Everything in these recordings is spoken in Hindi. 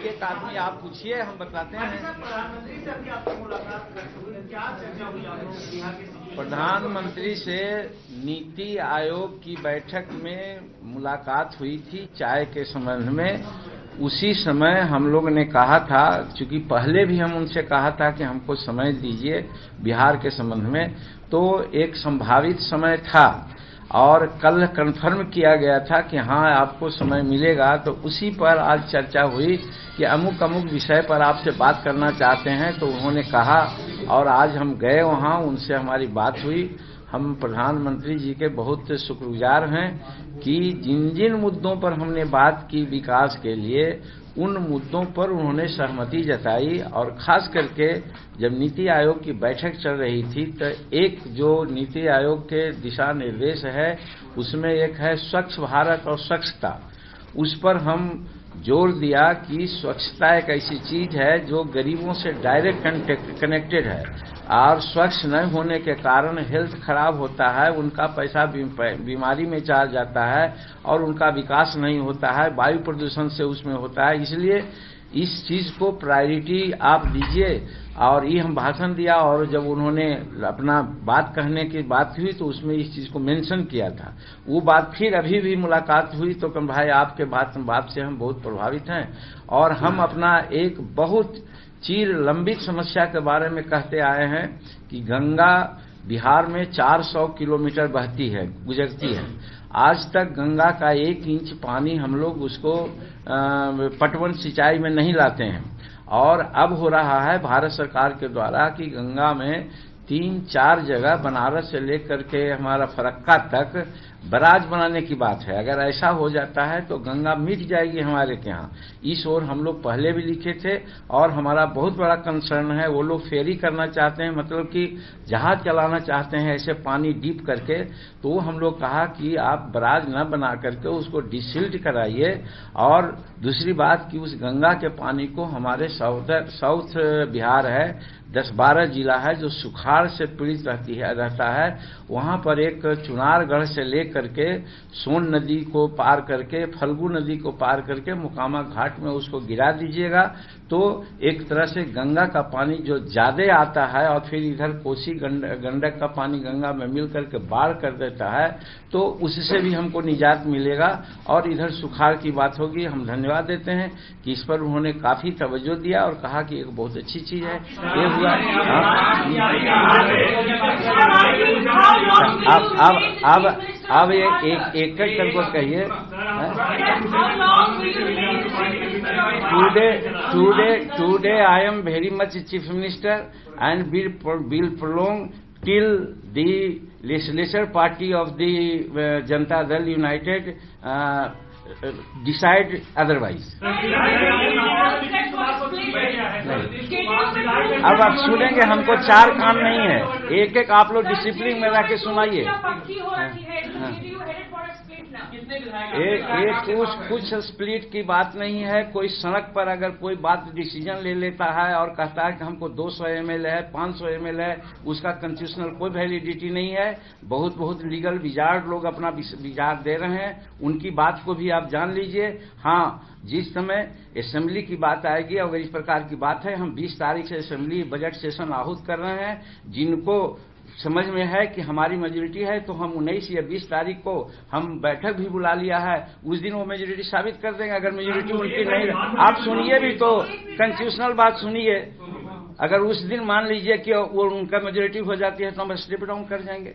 एक आदमी आप पूछिए, हम बताते हैं। प्रधानमंत्री से अभी आपकी मुलाकात हुई, क्या चर्चा हुई आप लोगों बिहार के? प्रधानमंत्री से नीति आयोग की बैठक में मुलाकात हुई थी चाय के संबंध में। उसी समय हम लोग ने कहा था, चूंकि पहले भी हम उनसे कहा था कि हमको समय दीजिए बिहार के संबंध में, तो एक संभावित समय था और कल कंफर्म किया गया था कि हाँ आपको समय मिलेगा। तो उसी पर आज चर्चा हुई कि अमुक अमुक विषय पर आपसे बात करना चाहते हैं, तो उन्होंने कहा और आज हम गए वहाँ, उनसे हमारी बात हुई। हम प्रधानमंत्री जी के बहुत शुक्रगुजार हैं कि जिन जिन मुद्दों पर हमने बात की विकास के लिए, उन मुद्दों पर उन्होंने सहमति जताई। और खास करके जब नीति आयोग की बैठक चल रही थी तो एक जो नीति आयोग के दिशा निर्देश है उसमें एक है स्वच्छ भारत और स्वच्छता। उस पर हम जोर दिया कि स्वच्छता एक ऐसी चीज है जो गरीबों से डायरेक्ट कनेक्टेड है और स्वच्छ न होने के कारण हेल्थ खराब होता है, उनका पैसा बीमारी में चला जाता है और उनका विकास नहीं होता है, वायु प्रदूषण से उसमें होता है। इसलिए इस चीज को प्रायोरिटी आप दीजिए। और ये हम भाषण दिया और जब उन्होंने अपना बात कहने की बात हुई तो उसमें इस चीज को मेंशन किया था। वो बात फिर अभी भी मुलाकात हुई तो कम भाई आपके बात से हम बहुत प्रभावित हैं और हम अपना एक बहुत चीर लंबित समस्या के बारे में कहते आए हैं कि गंगा बिहार में 400 किलोमीटर बहती है, गुजरती है। आज तक गंगा का 1 इंच पानी हम लोग उसको पटवन सिंचाई में नहीं लाते हैं और अब हो रहा है भारत सरकार के द्वारा कि गंगा में 3-4 जगह बनारस से लेकर के हमारा फरक्का तक बराज बनाने की बात है। अगर ऐसा हो जाता है तो गंगा मिट जाएगी हमारे के यहाँ। इस ओर हम लोग पहले भी लिखे थे और हमारा बहुत बड़ा कंसर्न है। वो लोग फेरी करना चाहते हैं, मतलब कि जहाज चलाना चाहते हैं ऐसे पानी डीप करके। तो हम लोग कहा कि आप बराज न बना करके उसको डिसिल्ट कराइए। और दूसरी बात कि उस गंगा के पानी को हमारे साउथ बिहार है, 10-12 जिला है जो सुखाड़ से पीड़ित रहता है। वहां पर एक चुनारगढ़ से लेकर के सोन नदी को पार करके, फल्गु नदी को पार करके मोकामा घाट में उसको गिरा दीजिएगा तो एक तरह से गंगा का पानी जो ज्यादा आता है और फिर इधर कोसी गंडक का पानी गंगा में मिल करके बाढ़ कर देता है, तो उससे भी हमको निजात मिलेगा और इधर सुखाड़ की बात होगी। हम धन्यवाद देते हैं कि इस पर उन्होंने काफी तवज्जो दिया और कहा कि एक बहुत अच्छी चीज है ये हुआ। अब एक करके कहिए। Today I am very much Chief Minister and will prolong till the legislature party of the Janata Dal United decide otherwise. अब आप सुनेंगे, हमको 4 काम नहीं है, एक आप लोग डिसिप्लिन में रह के सुनाइए। कुछ स्प्लिट की बात नहीं है। कोई सड़क पर अगर कोई बात डिसीजन ले लेता है और कहता है कि हमको 200 ml है, 500 ml है, उसका कॉन्स्टिट्यूशनल कोई वैलिडिटी नहीं है। बहुत लीगल विजार्ड लोग अपना विचार दे रहे हैं, उनकी बात को भी आप जान लीजिए। हाँ, जिस समय असेंबली की बात आएगी, अगर इस प्रकार की बात है, हम 20 तारीख से असेंबली बजट सेशन आहूत कर रहे हैं। जिनको समझ में है कि हमारी मेजोरिटी है तो हम 19 या 20 तारीख को हम बैठक भी बुला लिया है, उस दिन वो मेजोरिटी साबित कर देंगे। अगर मेजोरिटी उनकी नहीं, आप सुनिए भी तो कंस्टिट्यूशनल बात सुनिए। अगर उस दिन मान लीजिए कि वो उनका मेजोरिटी हो जाती है तो हम स्टेप डाउन कर जाएंगे,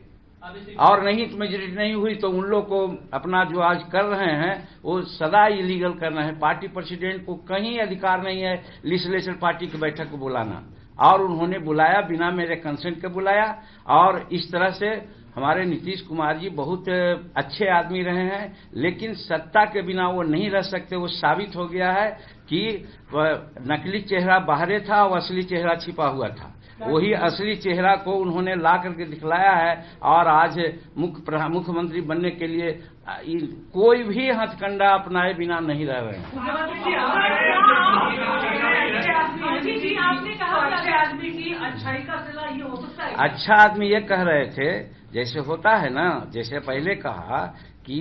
और नहीं तो मेजोरिटी नहीं हुई तो उन लोग को अपना जो आज कर रहे हैं वो सदा इलीगल कर रहे हैं। पार्टी प्रेसिडेंट को कहीं अधिकार नहीं है लेजिस्लेचर पार्टी की बैठक को बुलाना, और उन्होंने बुलाया बिना मेरे कंसेंट के बुलाया। और इस तरह से हमारे नीतीश कुमार जी बहुत अच्छे आदमी रहे हैं, लेकिन सत्ता के बिना वो नहीं रह सकते। वो साबित हो गया है कि नकली चेहरा बाहरे था और असली चेहरा छिपा हुआ था। वही असली चेहरा को उन्होंने ला करके दिखलाया है और आज मुख्यमंत्री बनने के लिए कोई भी हथकंडा अपनाए बिना नहीं रह रहे हैं। आपने कहा अच्छे आदमी की अच्छाई का सिला ये हो सकता है। अच्छा आदमी ये कह रहे थे, जैसे होता है ना, जैसे पहले कहा कि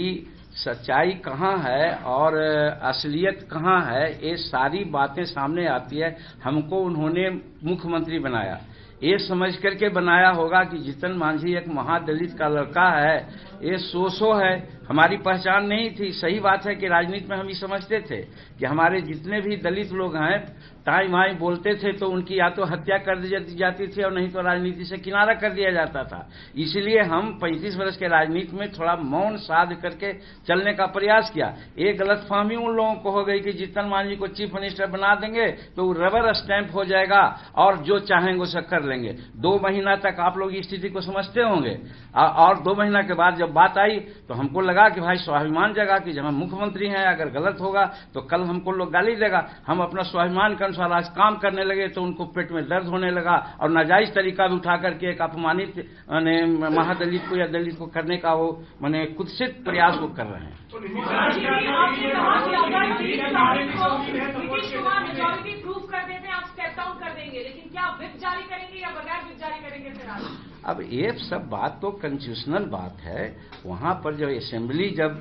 सच्चाई कहाँ है और असलियत कहाँ है, ये सारी बातें सामने आती है। हमको उन्होंने मुख्यमंत्री बनाया, ये समझ करके बनाया होगा कि जीतन मांझी एक महादलित का लड़का है, ये सो है, हमारी पहचान नहीं थी। सही बात है कि राजनीति में हम ये समझते थे कि हमारे जितने भी दलित लोग हैं ताई माई बोलते थे तो उनकी या तो हत्या कर दी जाती थी और नहीं तो राजनीति से किनारा कर दिया जाता था। इसलिए हम 35 वर्ष के राजनीति में थोड़ा मौन साध करके चलने का प्रयास किया। एक गलतफहमी उन लोगों को हो गई कि जीतन मांझी को चीफ मिनिस्टर बना देंगे तो वो रबर स्टैंप हो जाएगा और जो चाहेंगे उसे कर लेंगे। 2 महीना तक आप लोग स्थिति को समझते होंगे और 2 महीना के बाद जब बात आई तो हमको लगा कि भाई स्वाभिमान जगा कि जब हम मुख्यमंत्री हैं, अगर गलत होगा तो कल हमको लोग गाली देगा। हम अपना स्वाभिमान के अनुसार आज काम करने लगे तो उनको पेट में दर्द होने लगा और नाजायज तरीका भी उठा करके एक अपमानित महादलित को या दलित को करने का वो कुत्सित प्रयास वो कर रहे हैं। लेकिन क्या व्हिप जारी करेंगे या बगैर व्हिप जारी करेंगे फिर? अब ये सब बात तो कंस्टिट्यूशनल बात है। वहां पर जब असेंबली जब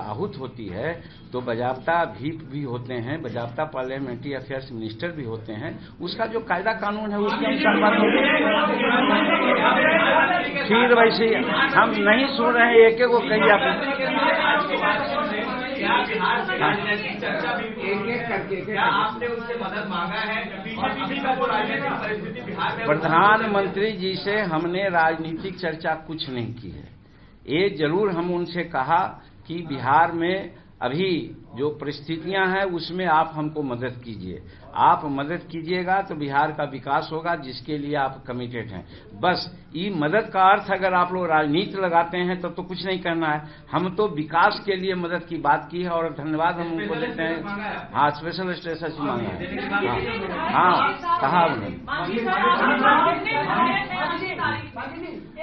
आहूत होती है तो बजाबता व्हिप भी होते हैं, बजाबता पार्लियामेंट्री अफेयर्स मिनिस्टर भी होते हैं। उसका जो कायदा कानून है उसके अनुसार बात होती है। फिर वैसे हम नहीं सुन रहे हैं, एक एक को कही आप चर्चा भी एक करके क्या आपने उससे मदद मांगा है? अभी का जो राजनीतिक परिस्थिति बिहार में, प्रधानमंत्री जी से हमने राजनीतिक चर्चा कुछ नहीं की है। ये जरूर हम उनसे कहा कि बिहार में अभी जो परिस्थितियां हैं उसमें आप हमको मदद कीजिए। आप मदद कीजिएगा तो बिहार का विकास होगा, जिसके लिए आप कमिटेड हैं। बस ये मदद का अर्थ अगर आप लोग राजनीति लगाते हैं तब तो कुछ नहीं करना है। हम तो विकास के लिए मदद की बात की है और धन्यवाद हम उनको देते हैं। हाँ, स्पेशल स्टेटस मांगा है। हाँ, कहा उन्होंने।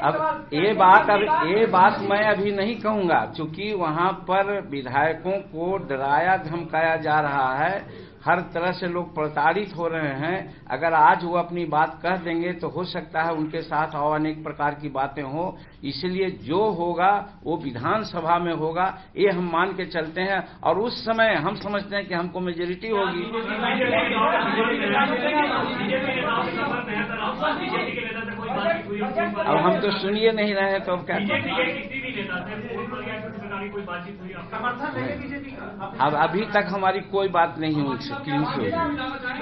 अब ये बात मैं अभी नहीं कहूंगा, क्योंकि वहां पर विधायकों को डराया धमकाया जा रहा है। हर तरह से लोग प्रताड़ित हो रहे हैं। अगर आज वो अपनी बात कह देंगे तो हो सकता है उनके साथ और अनेक प्रकार की बातें हो। इसलिए जो होगा वो विधानसभा में होगा, ये हम मान के चलते हैं और उस समय हम समझते हैं कि हमको मेजोरिटी होगी। अब हम तो सुनिए नहीं रहे हैं तो अब क्या अब अभी तक हमारी कोई बात नहीं हुई,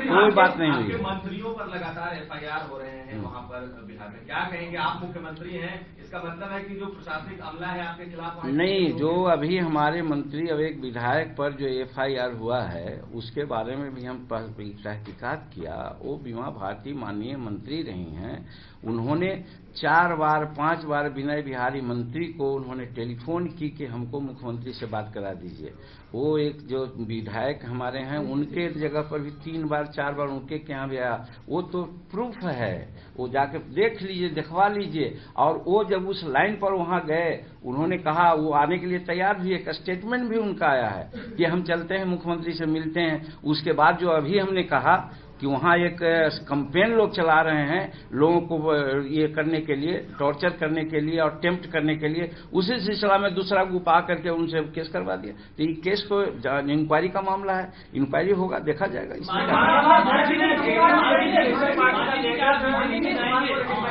कोई बात नहीं हुई। मंत्रियों पर लगातार FIR हो रहे हैं वहाँ पर बिहार में, क्या कहेंगे? आप मुख्यमंत्री हैं, इसका मतलब है कि जो प्रशासनिक अमला है आपके खिलाफ नहीं, जो अभी हमारे मंत्री अब एक विधायक पर जो FIR हुआ है उसके बारे में भी हम तहकीकात किया। वो बीमा भारती माननीय मंत्री रही हैं। उन्होंने 4 बार 5 बार विनय बिहारी मंत्री को उन्होंने टेलीफोन की कि हमको मुख्यमंत्री से बात करा दीजिए। वो एक जो विधायक हमारे हैं उनके जगह पर भी 3 बार 4 बार उनके यहाँ भी आया। वो तो प्रूफ है, वो जाके देख लीजिए, दिखवा लीजिए। और वो जब उस लाइन पर वहां गए, उन्होंने कहा वो आने के लिए तैयार भी, एक स्टेटमेंट भी उनका आया है कि हम चलते हैं मुख्यमंत्री से मिलते हैं। उसके बाद जो अभी हमने कहा कि वहां एक कैंपेन लोग चला रहे हैं लोगों को ये करने के लिए, टॉर्चर करने के लिए और टेम्प्ट करने के लिए, उसी सिलसिला में दूसरा ग्रुप आकर के उनसे केस करवा दिया। तो ये केस तो इंक्वायरी का मामला है, इंक्वायरी होगा, देखा जाएगा। इसमें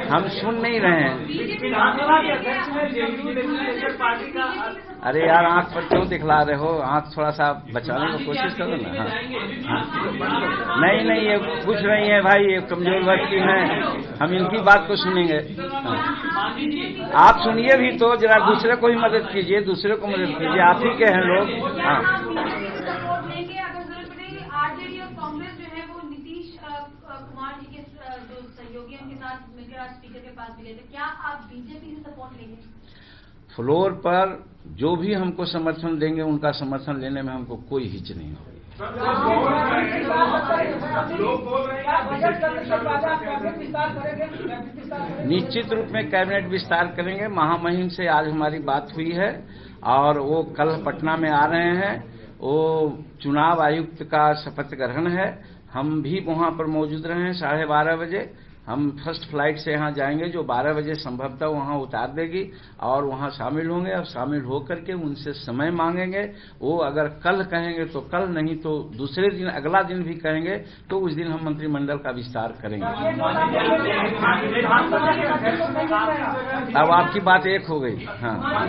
हम सुन नहीं रहे हैं। अरे यार, आंख पर क्यों दिखला रहे हो? आंख थोड़ा सा बचाने की कोशिश करो ना। हाँ। नहीं, ये कुछ नहीं है भाई, ये कमजोर व्यक्ति हैं, हम इनकी बात को सुनेंगे। हाँ। आप सुनिए भी तो जरा, दूसरे को ही मदद कीजिए, दूसरे को मदद कीजिए, आप ही के हैं लोग। हाँ। आरजेडी और कांग्रेस जो है वो नीतीश कुमार जी के जो सहयोगी उनके साथ मिलकर आज स्पीकर के पास भी गए थे। क्या आप बीजेपी से सपोर्ट लेंगे? फ्लोर पर जो भी हमको समर्थन देंगे उनका समर्थन लेने में हमको कोई हिच नहीं होगी। निश्चित रूप में कैबिनेट विस्तार करेंगे। महामहिम से आज हमारी बात हुई है और वो कल पटना में आ रहे हैं। वो चुनाव आयुक्त का शपथ ग्रहण है, हम भी वहां पर मौजूद रहे हैं 12:30 बजे। हम फर्स्ट फ्लाइट से यहाँ जाएंगे जो 12 बजे संभवतः वहाँ उतार देगी और वहाँ शामिल होंगे। और शामिल होकर के उनसे समय मांगेंगे। वो अगर कल कहेंगे तो कल, नहीं तो दूसरे दिन, अगला दिन भी कहेंगे तो उस दिन हम मंत्रिमंडल का विस्तार करेंगे। अब आपकी बात एक हो गई। हाँ, कहा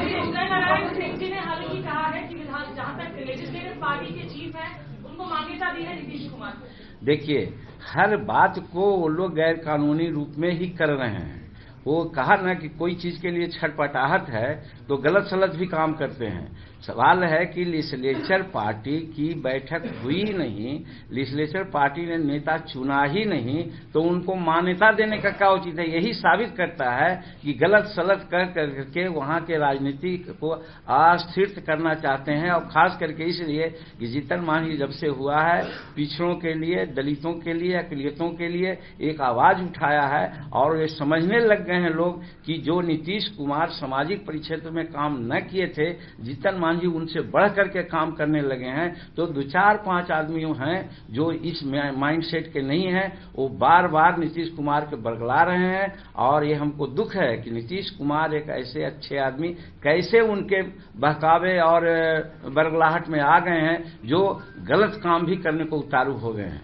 है कि जहां तक लेजिस्लेटिव पार्टी के चीफ है उनको मान्यता दी है नीतीश कुमार को। देखिए, हर बात को वो लोग गैर कानूनी रूप में ही कर रहे हैं। वो कहा ना कि कोई चीज के लिए छटपटाहट है तो गलत सलत भी काम करते हैं। सवाल है कि लेजिस्लेचर पार्टी की बैठक हुई नहीं, लेजिस्लेचर पार्टी ने नेता चुना ही नहीं, तो उनको मान्यता देने का क्या उचित है? यही साबित करता है कि गलत सलत कर करके वहां के राजनीति को अस्थिर करना चाहते हैं। और खास करके इसलिए कि जीतन मांझी जब से हुआ है, पिछड़ों के लिए, दलितों के लिए, अकलियतों के लिए एक आवाज उठाया है। और ये समझने लग गए हैं लोग कि जो नीतीश कुमार सामाजिक परिक्षेत्र में काम न किए थे, जीतन मांझी उनसे बढ़ करके काम करने लगे हैं। तो 2-4-5 आदमी हैं जो इस माइंडसेट के नहीं हैं, वो बार बार नीतीश कुमार के बरगला रहे हैं। और ये हमको दुख है कि नीतीश कुमार एक ऐसे अच्छे आदमी कैसे उनके बहकावे और बरगलाहट में आ गए हैं जो गलत काम भी करने को उतारू हो गए हैं।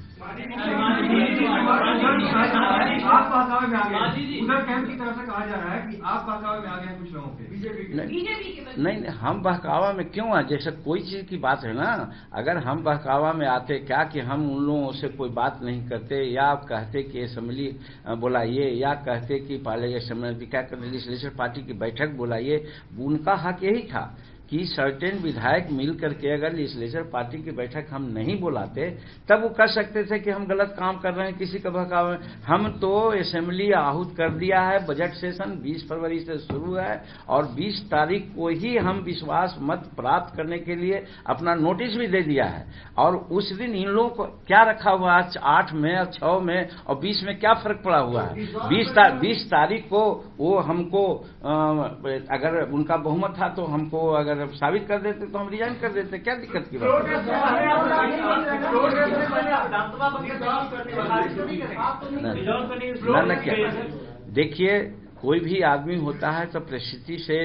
आप बहकावे में आ गए, उधर कैंप की तरफ से कहा जा रहा है कि आप बहकावे में आ गए कुछ लोगों के, बीजेपी के। नहीं, हम बहकावा में क्यों आए? जैसे कोई चीज की बात है ना, अगर हम बहकावा में आते क्या कि हम उन लोगों से कोई बात नहीं करते, या आप कहते कि असेंबली बुलाइए, या कहते कि पहले असेंबली क्या करते, लेजिस्लेचर पार्टी की बैठक बुलाइए। उनका हक यही था कि सर्टेन विधायक मिल करके अगर लेजिस्लेचर पार्टी की बैठक हम नहीं बुलाते तब वो कर सकते थे कि हम गलत काम कर रहे हैं, किसी का बहकावा। हम तो असेंबली आहूत कर दिया है। बजट सेशन 20 फरवरी से शुरू है और 20 तारीख को ही हम विश्वास मत प्राप्त करने के लिए अपना नोटिस भी दे दिया है। और उस दिन इन लोगों को क्या रखा हुआ है? 8 में और 6 में और 20 में क्या फर्क पड़ा हुआ है? 20 तारीख को वो हमको अगर उनका बहुमत था तो हमको अगर साबित कर देते तो हम रिजाइन कर देते। क्या दिक्कत की बात है? क्या देखिए, कोई भी आदमी होता है तो परिस्थिति से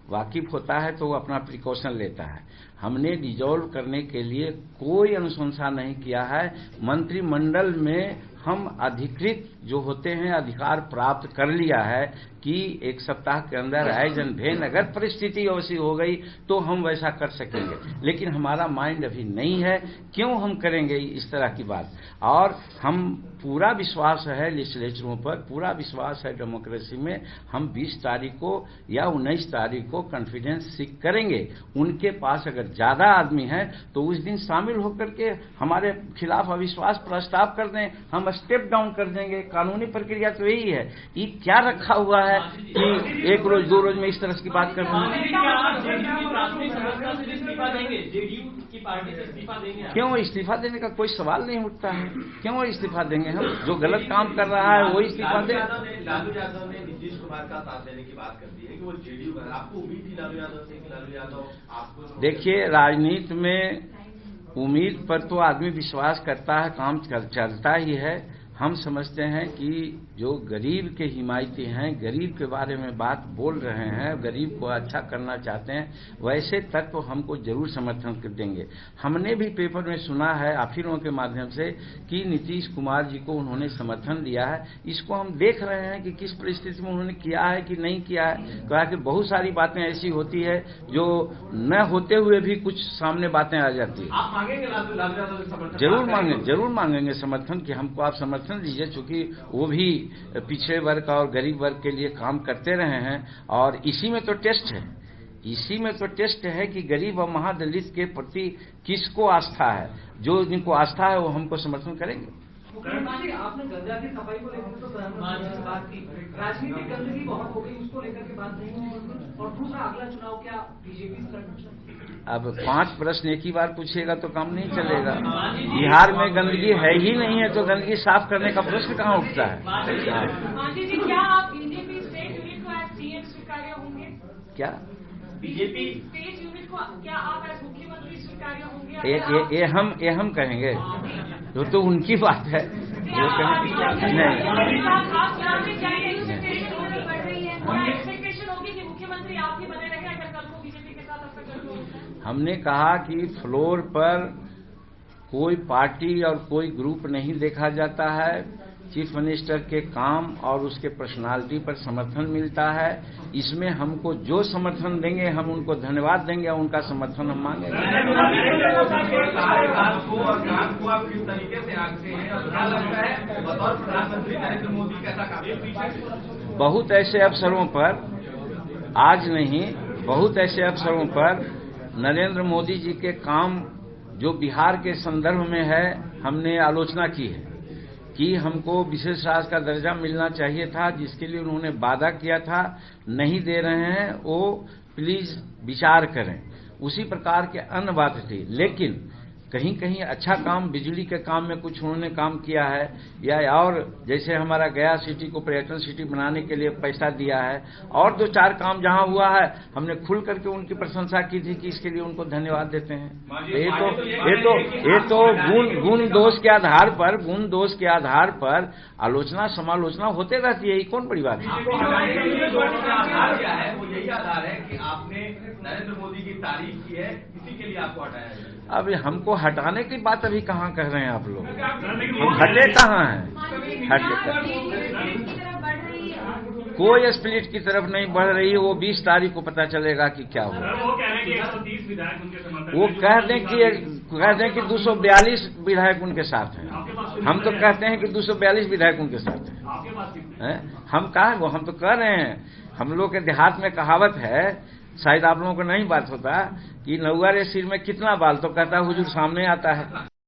वाकिफ होता है तो वो अपना प्रिकॉशन लेता है। हमने डिसॉल्व करने के लिए कोई अनुशंसा नहीं किया है। मंत्रिमंडल में हम अधिकृत जो होते हैं अधिकार प्राप्त कर लिया है कि 1 सप्ताह के अंदर आयोजन भेन अगर परिस्थिति वैसी हो गई तो हम वैसा कर सकेंगे। लेकिन हमारा माइंड अभी नहीं है, क्यों हम करेंगे इस तरह की बात। और हम पूरा विश्वास है लेजिस्लेचरों पर, पूरा विश्वास है डेमोक्रेसी में। हम 20 तारीख को या 19 तारीख को कॉन्फ्रेंस सीख करेंगे। उनके पास अगर ज्यादा आदमी हैं तो उस दिन शामिल होकर के हमारे खिलाफ अविश्वास प्रस्ताव कर दें, हम स्टेप डाउन कर देंगे। कानूनी प्रक्रिया तो यही है। ये क्या रखा हुआ है कि 1 रोज 2 रोज में इस तरह की बात कर रहे हैं? क्यों इस्तीफा देने का कोई सवाल नहीं उठता है। क्यों इस्तीफा देंगे हम? जो गलत काम कर रहा है वही इस्तीफा दे। लालू यादव ने नीतीश कुमार का साथ देने की बात कर दी है कि वो जेडीयू का। आपको उम्मीद थी लालू यादव से कि लालू यादव आपको? देखिए, राजनीति में उम्मीद पर तो आदमी विश्वास करता है, काम चलता ही है। हम समझते हैं कि जो गरीब के हिमायती हैं, गरीब के बारे में बात बोल रहे हैं, गरीब को अच्छा करना चाहते हैं, वैसे तत्व तो हमको जरूर समर्थन कर देंगे। हमने भी पेपर में सुना है आफिरों के माध्यम से कि नीतीश कुमार जी को उन्होंने समर्थन दिया है। इसको हम देख रहे हैं कि किस परिस्थिति में उन्होंने किया है कि नहीं किया है। कहा कि बहुत सारी बातें ऐसी होती है जो न होते हुए भी कुछ सामने बातें आ जाती है। आप मांगेंगे लालू यादव से समर्थन? जरूर मांगेंगे समर्थन कि हमको आप समर्थन दीजिए, चूंकि वो भी पिछड़े वर्ग और गरीब वर्ग के लिए काम करते रहे हैं। और इसी में तो टेस्ट है, इसी में तो टेस्ट है कि गरीब और महादलित के प्रति किसको आस्था है। जो जिनको आस्था है वो हमको समर्थन करेंगे। आपने गंगा की सफाई को लेकर तो प्रधानमंत्री से बात की, राजनीतिक गंदगी बहुत हो गई, उसको लेकर के बात नहीं हुई। और दूसरा, अगला चुनाव क्या बीजेपी से? अब 5 प्रश्न एक ही बार पूछिएगा तो काम नहीं चलेगा। बिहार में गंदगी है ही नहीं है तो गंदगी साफ करने का प्रश्न कहाँ उठता है? मांझी जी, क्या आप बीजेपी स्टेट यूनिट को एज सीएम स्वीकार्य होंगे? क्या बीजेपी स्टेट यूनिट को क्या आप एज मुख्यमंत्री स्वीकार्य होंगे? ये हम कहेंगे तो उनकी बात है। मुख्यमंत्री आप ही बने रहे अगर कल को बीजेपी के साथ ऐसा कर। हमने कहा कि फ्लोर पर कोई पार्टी और कोई ग्रुप नहीं देखा जाता है। चीफ मिनिस्टर के काम और उसके पर्सनालिटी पर समर्थन मिलता है। इसमें हमको जो समर्थन देंगे हम उनको धन्यवाद देंगे और उनका समर्थन हम मांगेंगे। आप किस तरीके से आंकते हैं और क्या लगता है बतौर प्रधानमंत्री नरेंद्र मोदी कैसा काम? बहुत ऐसे अवसरों पर, आज नहीं, बहुत ऐसे अवसरों पर नरेंद्र मोदी जी के काम जो बिहार के संदर्भ में है, हमने आलोचना की है कि हमको विशेष राज्य का दर्जा मिलना चाहिए था, जिसके लिए उन्होंने वादा किया था, नहीं दे रहे हैं, वो प्लीज विचार करें। उसी प्रकार के अन्य बात थी, लेकिन कहीं कहीं अच्छा काम, बिजली के काम में कुछ उन्होंने काम किया है, या और जैसे हमारा गया सिटी को पर्यटन सिटी बनाने के लिए पैसा दिया है, और दो चार काम जहां हुआ है हमने खुल करके उनकी प्रशंसा की थी कि इसके लिए उनको धन्यवाद देते हैं। ये तो गुण दोष के आधार पर आलोचना समालोचना होते रहती है, ये कौन बड़ी बात है? वो यही आधार है कि आपने नरेंद्र मोदी की तारीफ की है, इसी के लिए आपको हटाया है। अब हमको हटाने की बात अभी कहाँ कर रहे हैं आप लोग? हटे कहाँ हैं? कोई स्प्लिट की तरफ नहीं बढ़ रही है। वो 20 तारीख को पता चलेगा कि क्या हुआ। वो कह रहे हैं कि 130 विधायक उनके समर्थन, वो कह दें कि 242 विधायक उनके साथ हैं। हम तो कहते हैं कि 242 विधायक उनके साथ हैं। आपके पास कितने? हम कहा, वो हम तो कह रहे हैं। हम लोग के देहात में कहावत है, शायद आप लोगों को नहीं बात होता, कि नौआ रे सिर में कितना बाल, तो कहता हुजूर सामने आता है।